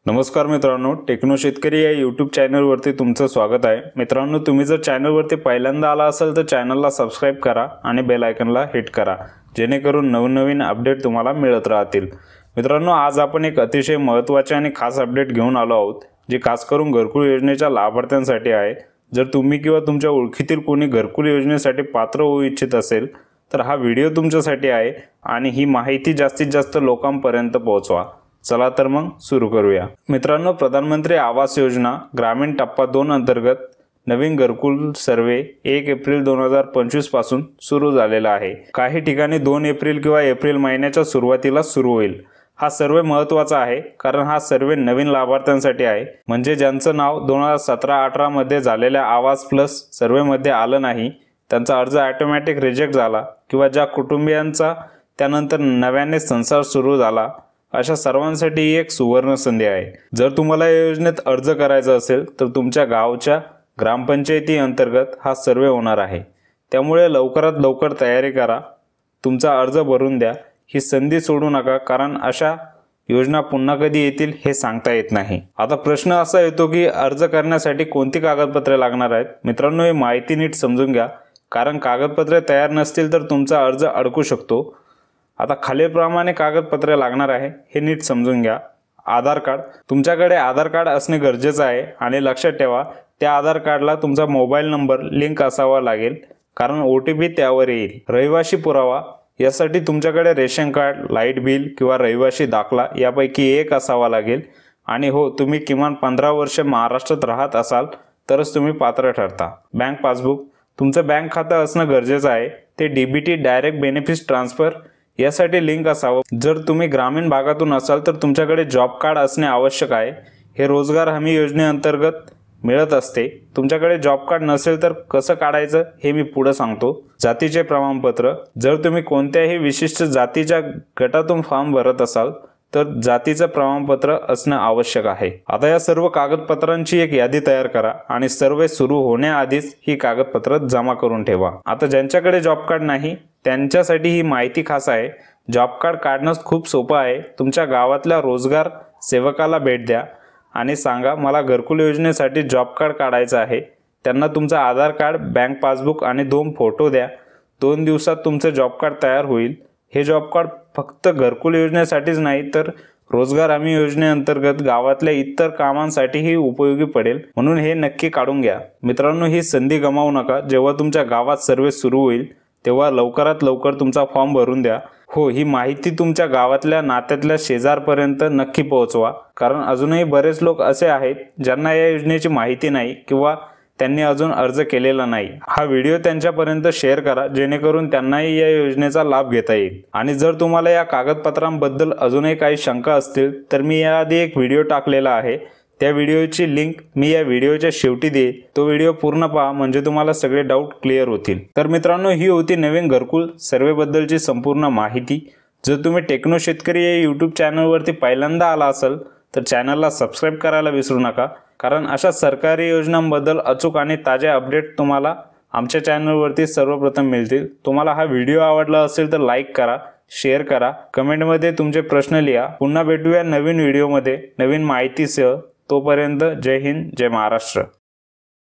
नमस्कार मित्रांनो, टेक्नो शेतकरी या यूट्यूब चॅनलवरती तुमचं स्वागत आहे। मित्रांनो, तुम्ही जर चॅनलवरती पहिल्यांदा आला असाल तर चॅनलला सबस्क्राइब करा आणि बेल आयकॉनला हिट करा, जेणेकरून नवीन अपडेट तुम्हाला मिळत राहतील। मित्रांनो, आज आपण एक अतिशय महत्त्वाचे आणि खास अपडेट घेऊन आलो आहोत, जे खास करून घरकुल योजनेच्या लाभार्थ्यांसाठी आहे। जर तुम्ही किंवा तुमच्या ओळखीतील कोणी घरकुल योजनेसाठी पात्र होऊ इच्छित असेल तर हा व्हिडिओ तुमच्यासाठी आहे आणि ही माहिती जास्तीत जास्त लोकांपर्यंत पोहोचवा। चला तर मग सुरू करूया। मित्रांनो, प्रधानमंत्री आवास योजना ग्रामीण टप्पा 2 अंतर्गत नवीन घरकुल सर्वे 1 एप्रिल 2025 पासून सुरू झालेला आहे। काही ठिकाणी 2 एप्रिल किंवा एप्रिल महिन्याच्या सुरुवातीला सुरू होईल। हा सर्वे महत्त्वाचा आहे कारण हा सर्वे नवीन लाभार्थ्यांसाठी आहे, म्हणजे ज्यांचं नाव 2017-18 मध्ये झालेल्या आवास प्लस सर्वेमध्ये आलं नाही, त्यांचा अर्ज ऑटोमॅटिक रिजेक्ट झाला किंवा ज्या कुटुंबियांचा त्यानंतर नव्याने संसार सुरू झाला, अशा सर्वांसाठी ही एक सुवर्ण संधी आहे। जर तुम्हाला या योजनेत अर्ज करायचा असेल तर तुमच्या गावच्या ग्रामपंचायती अंतर्गत हा सर्वे होणार आहे, त्यामुळे लवकरात लवकर तयारी करा, तुमचा अर्ज भरून द्या। ही संधी सोडू नका, कारण अशा योजना पुन्हा कधी येतील हे सांगता येत नाही। आता प्रश्न असा येतो की अर्ज करण्यासाठी कोणती कागदपत्रे लागणार आहेत। मित्रांनो, ही माहिती नीट समजून घ्या, कारण कागदपत्रे तयार नसतील तर तुमचा अर्ज अडकू शकतो। आता खालीलप्रमाणे कागदपत्रे लागणार आहे, हे नीट समजून घ्या। आधार कार्ड, तुमच्याकडे आधार कार्ड असणे गरजेचे आहे आणि लक्षात ठेवा, त्या आधार कार्डला तुमचा मोबाईल नंबर लिंक असावा लागेल, कारण OTP त्यावर येईल। रहिवासी पुरावा, यासाठी तुमच्याकडे रेशन कार्ड, लाईट बिल किंवा रहिवासी दाखला यापैकी एक असावा लागेल। आणि हो, तुम्ही किमान 15 वर्ष महाराष्ट्रात राहत असाल तरच तुम्ही पात्र ठरता। बँक पासबुक, तुमचं बँक खातं असणं गरजेचं आहे, ते DBT डायरेक्ट बेनिफिट ट्रान्सफर यासाठी लिंक असावं। जर तुम्ही ग्रामीण भागातून असाल तर तुमच्याकडे जॉब कार्ड असणे आवश्यक आहे, हे रोजगार हमी योजनेअंतर्गत मिळत असते। तुमच्याकडे जॉब कार्ड नसेल तर कसं काढायचं हे मी पुढे सांगतो। जातीचे प्रमाणपत्र, जर तुम्ही कोणत्याही विशिष्ट जातीच्या गटातून फॉर्म भरत असाल तर जातीचं प्रमाणपत्र असणं आवश्यक आहे। आता या सर्व कागदपत्रांची एक यादी तयार करा आणि सर्वे सुरू होण्याआधीच ही कागदपत्र जमा करून ठेवा। आता ज्यांच्याकडे जॉब कार्ड नाही त्यांच्यासाठी ही माहिती खास आहे। जॉब कार्ड काढणं खूप सोपं आहे। तुमच्या गावातल्या रोजगार सेवकाला भेट द्या आणि सांगा, मला घरकुल योजनेसाठी जॉब कार्ड काढायचं आहे। त्यांना तुमचं आधार कार्ड, बँक पासबुक आणि 2 फोटो द्या। 2 दिवसात तुमचं जॉब कार्ड तयार होईल। हे जॉब कार्ड फक्त घरकुल योजनेसाठीच नाही तर रोजगार हमी योजनेअंतर्गत गावातल्या इतर कामांसाठीही उपयोगी पडेल, म्हणून हे नक्की काढून घ्या। मित्रांनो, ही संधी गमावू नका। जेव्हा तुमच्या गावात सर्वे सुरू होईल तेव्हा लवकरात लवकर तुमचा फॉर्म भरून द्या। हो, ही माहिती तुमच्या गावातल्या नात्यातल्या शेजारपर्यंत नक्की पोहोचवा, कारण अजूनही बरेच लोक असे आहेत ज्यांना या योजनेची माहिती नाही किंवा त्यांनी अजून अर्ज केलेला नाही। हा व्हिडिओ त्यांच्यापर्यंत शेअर करा, जेणेकरून त्यांनाही या योजनेचा लाभ घेता येईल। आणि जर तुम्हाला या कागदपत्रांबद्दल अजूनही काही शंका असतील तर मी याआधी एक व्हिडिओ टाकलेला आहे, त्या व्हिडिओची लिंक मी या व्हिडिओच्या शेवटी देईन। तो व्हिडिओ पूर्ण पहा, म्हणजे तुम्हाला सगळे डाऊट क्लिअर होतील। तर मित्रांनो, ही होती नवीन घरकुल सर्वेबद्दलची संपूर्ण माहिती। जर तुम्ही टेक्नो शेतकरी या यूट्यूब चॅनलवरती पहिल्यांदा आला असाल तर चॅनलला सबस्क्राइब करायला विसरू नका, कारण अशा सरकारी योजनांबद्दल अचूक आणि ताजे अपडेट तुम्हाला आमच्या चॅनलवरती सर्वप्रथम मिळतील। तुम्हाला हा व्हिडिओ आवडला असेल तर लाईक करा, शेअर करा, कमेंटमध्ये तुमचे प्रश्न लिहा। पुन्हा भेटूया नवीन व्हिडिओमध्ये नवीन माहितीसह। तोपर्यंत जय हिंद, जय महाराष्ट्र।